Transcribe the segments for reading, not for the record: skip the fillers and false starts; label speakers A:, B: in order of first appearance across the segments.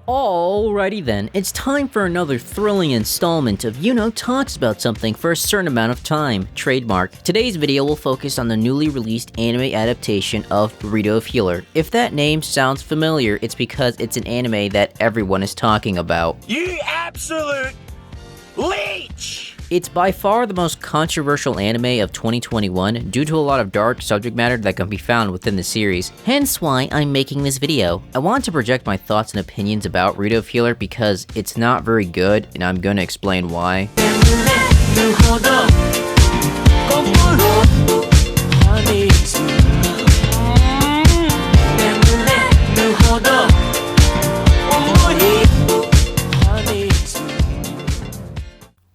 A: Alrighty then, it's time for another thrilling installment of Talks About Something for a certain amount of time, trademark. Today's video will focus on the newly released anime adaptation of Burrito of Healer. If that name sounds familiar, it's because it's an anime that everyone is talking about.
B: You absolute leech!
A: It's by far the most controversial anime of 2021 due to a lot of dark subject matter that can be found within the series. Hence why I'm making this video. I want to project my thoughts and opinions about Burrito of Healer because it's not very good, and I'm going to explain why.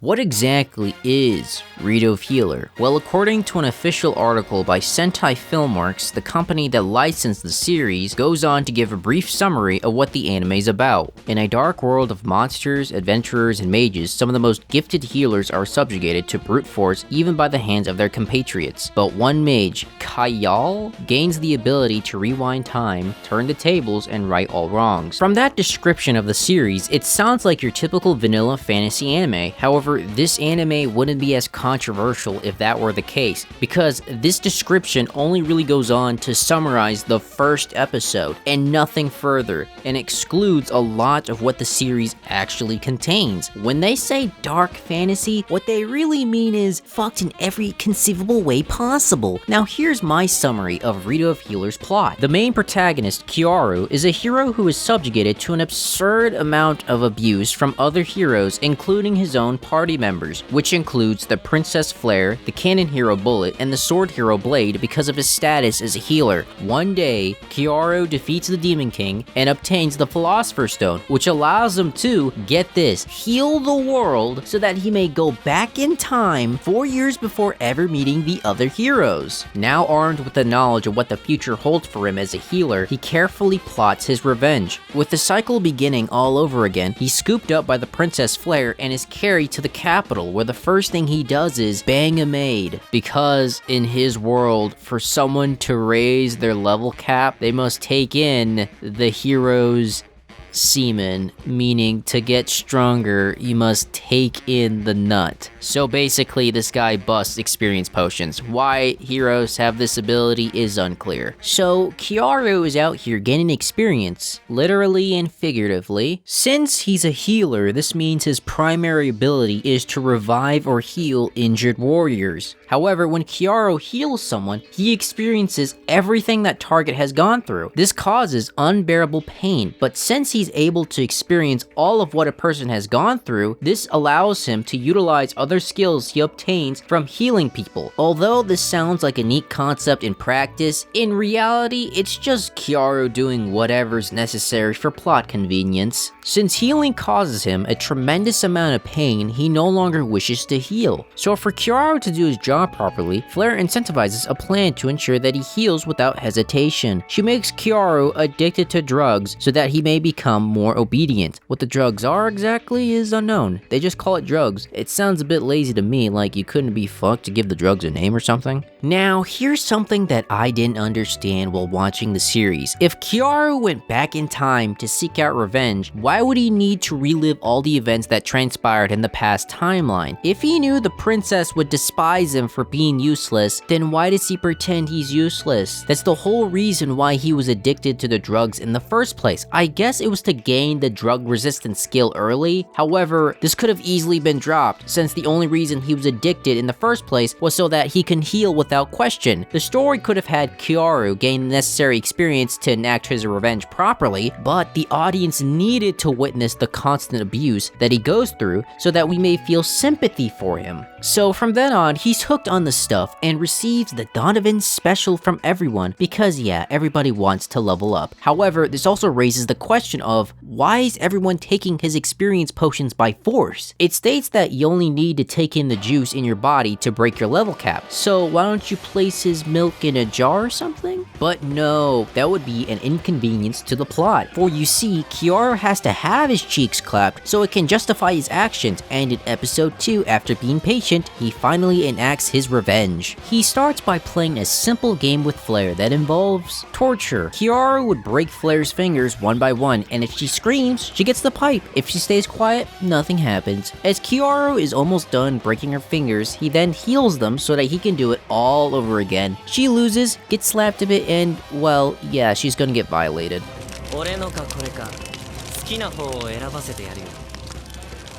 A: What exactly is Burrito of Healer? Well, according to an official article by Sentai Filmworks, the company that licensed the series goes on to give a brief summary of what the anime is about. In a dark world of monsters, adventurers, and mages, some of the most gifted healers are subjugated to brute force even by the hands of their compatriots. But one mage, Kayal, gains the ability to rewind time, turn the tables, and right all wrongs. From that description of the series, it sounds like your typical vanilla fantasy anime. However, this anime wouldn't be as controversial if that were the case, because this description only really goes on to summarize the first episode and nothing further, and excludes a lot of what the series actually contains. When they say dark fantasy, what they really mean is fucked in every conceivable way possible. Now here's my summary of Burrito of Healer's plot. The main protagonist, Kyoru, is a hero who is subjugated to an absurd amount of abuse from other heroes, including his own party members, which includes the Princess Flare, the Cannon Hero Bullet, and the Sword Hero Blade because of his status as a healer. One day, Kyoru defeats the Demon King and obtains the Philosopher's Stone, which allows him to, get this, heal the world so that he may go back in time 4 years before ever meeting the other heroes. Now armed with the knowledge of what the future holds for him as a healer, he carefully plots his revenge. With the cycle beginning all over again, he's scooped up by the Princess Flare and is carried to the capital, where the first thing he does is bang a maid, because in his world, for someone to raise their level cap, they must take in the hero's semen, meaning to get stronger, you must take in the nut. So basically, this guy busts experience potions. Why heroes have this ability is unclear. So Kyoru is out here gaining experience, literally and figuratively. Since he's a healer, this means his primary ability is to revive or heal injured warriors. However, when Kyoru heals someone, he experiences everything that target has gone through. This causes unbearable pain, but since he's able to experience all of what a person has gone through, this allows him to utilize other skills he obtains from healing people. Although this sounds like a neat concept in practice, in reality, it's just Kyoru doing whatever's necessary for plot convenience. Since healing causes him a tremendous amount of pain, he no longer wishes to heal. So for Kyoru to do his job properly, Flare incentivizes a plan to ensure that he heals without hesitation. She makes Kyoru addicted to drugs so that he may become more obedient. What the drugs are exactly is unknown. They just call it drugs. It sounds a bit lazy to me, like you couldn't be fucked to give the drugs a name or something. Now, here's something that I didn't understand while watching the series. If Kyoru went back in time to seek out revenge, why would he need to relive all the events that transpired in the past timeline? If he knew the princess would despise him for being useless, then why does he pretend he's useless? That's the whole reason why he was addicted to the drugs in the first place. I guess it was to gain the drug resistance skill early. However, this could have easily been dropped, since the only reason he was addicted in the first place was so that he can heal without question. The story could have had Kyoru gain the necessary experience to enact his revenge properly, but the audience needed to witness the constant abuse that he goes through so that we may feel sympathy for him. So from then on, he's hooked on the stuff and receives the Donovan special from everyone because yeah, everybody wants to level up. However, this also raises the question of why is everyone taking his experience potions by force? It states that you only need to take in the juice in your body to break your level cap. So why don't you place his milk in a jar or something? But no, that would be an inconvenience to the plot. For you see, Kyoru has to have his cheeks clapped so it can justify his actions, and in episode 2, after being patient, he finally enacts his revenge. He starts by playing a simple game with Flare that involves torture. Kyoru would break Flare's fingers one by one and and if she screams, she gets the pipe. If she stays quiet, nothing happens. As Kiaru is almost done breaking her fingers, he then heals them so that he can do it all over again. She loses, gets slapped a bit, and, well, yeah, she's gonna get violated.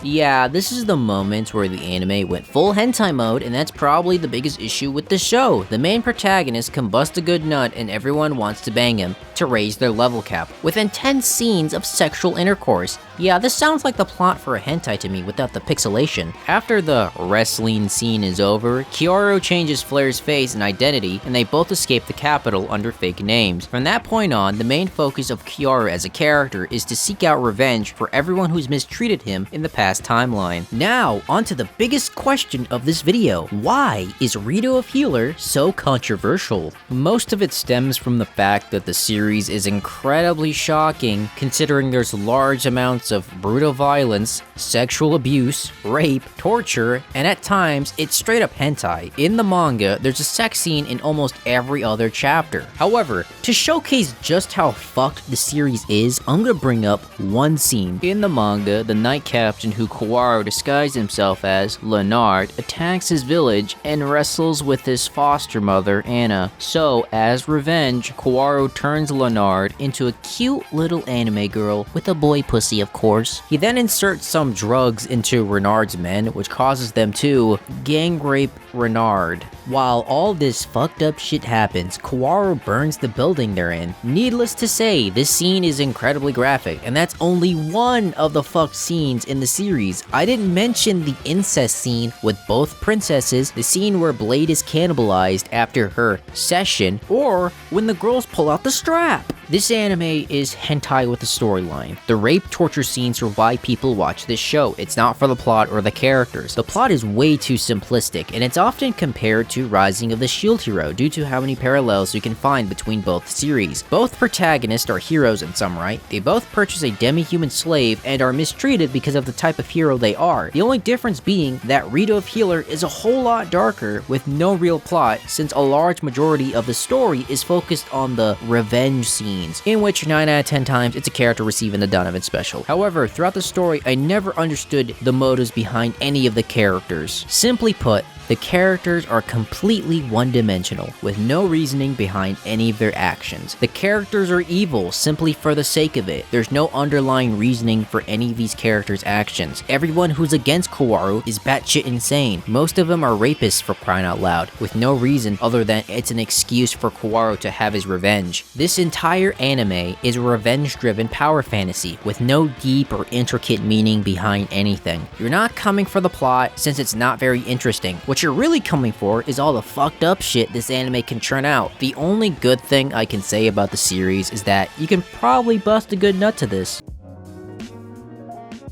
A: Yeah, this is the moment where the anime went full hentai mode, and that's probably the biggest issue with the show. The main protagonist can bust a good nut and everyone wants to bang him to raise their level cap, with intense scenes of sexual intercourse. Yeah, this sounds like the plot for a hentai to me without the pixelation. After the wrestling scene is over, Kiaru changes Flare's face and identity, and they both escape the capital under fake names. From that point on, the main focus of Kiaru as a character is to seek out revenge for everyone who's mistreated him in the past timeline. Now, onto the biggest question of this video. Why is Rito of Healer so controversial? Most of it stems from the fact that the series is incredibly shocking, considering there's large amounts of brutal violence, sexual abuse, rape, torture, and at times, it's straight up hentai. In the manga, there's a sex scene in almost every other chapter. However, to showcase just how fucked the series is, I'm gonna bring up one scene. In the manga, the knight captain who Kaworu disguised himself as, Leonard, attacks his village and wrestles with his foster mother, Anna. So, as revenge, Kaworu turns Leonard into a cute little anime girl with a boy pussy, of course. He then inserts some drugs into Renard's men, which causes them to gang rape Renard. While all this fucked up shit happens, Kaworu burns the building they're in. Needless to say, this scene is incredibly graphic, and that's only one of the fucked scenes in the series. I didn't mention the incest scene with both princesses, the scene where Blade is cannibalized after her session, or when the girls pull out the strap. This anime is hentai with a storyline. The rape torture scenes are why people watch this show. It's not for the plot or the characters. The plot is way too simplistic, and it's often compared to Rising of the Shield Hero due to how many parallels you can find between both series. Both protagonists are heroes in some right. They both purchase a demi-human slave and are mistreated because of the type of hero they are. The only difference being that Rito of Healer is a whole lot darker with no real plot, since a large majority of the story is focused on the revenge scenes, in which 9 out of 10 times it's a character receiving the Donovan special. However, throughout the story, I never understood the motives behind any of the characters. Simply put, the characters are completely one-dimensional, with no reasoning behind any of their actions. The characters are evil simply for the sake of it. There's no underlying reasoning for any of these characters' actions. Everyone who's against Kaworu is batshit insane. Most of them are rapists, for crying out loud, with no reason other than it's an excuse for Kaworu to have his revenge. This entire anime is a revenge-driven power fantasy, with no deep or intricate meaning behind anything. You're not coming for the plot, since it's not very interesting. What you're really coming for is all the fucked up shit this anime can churn out. The only good thing I can say about the series is that you can probably bust a good nut to this.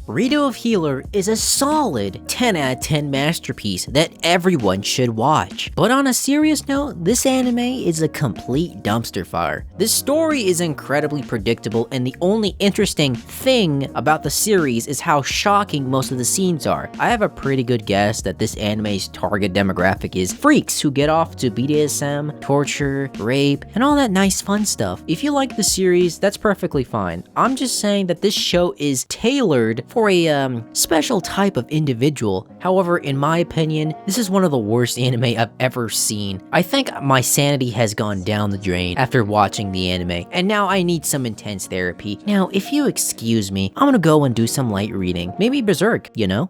A: Rito of Healer is a solid 10 out of 10 masterpiece that everyone should watch. But on a serious note, this anime is a complete dumpster fire. This story is incredibly predictable, and the only interesting thing about the series is how shocking most of the scenes are. I have a pretty good guess that this anime's target demographic is freaks who get off to BDSM, torture, rape, and all that nice fun stuff. If you like the series, that's perfectly fine. I'm just saying that this show is tailored for a special type of individual. However, in my opinion, this is one of the worst anime I've ever seen. I think my sanity has gone down the drain after watching the anime, and now I need some intense therapy. Now, if you excuse me, I'm gonna go and do some light reading. Maybe Berserk, you know?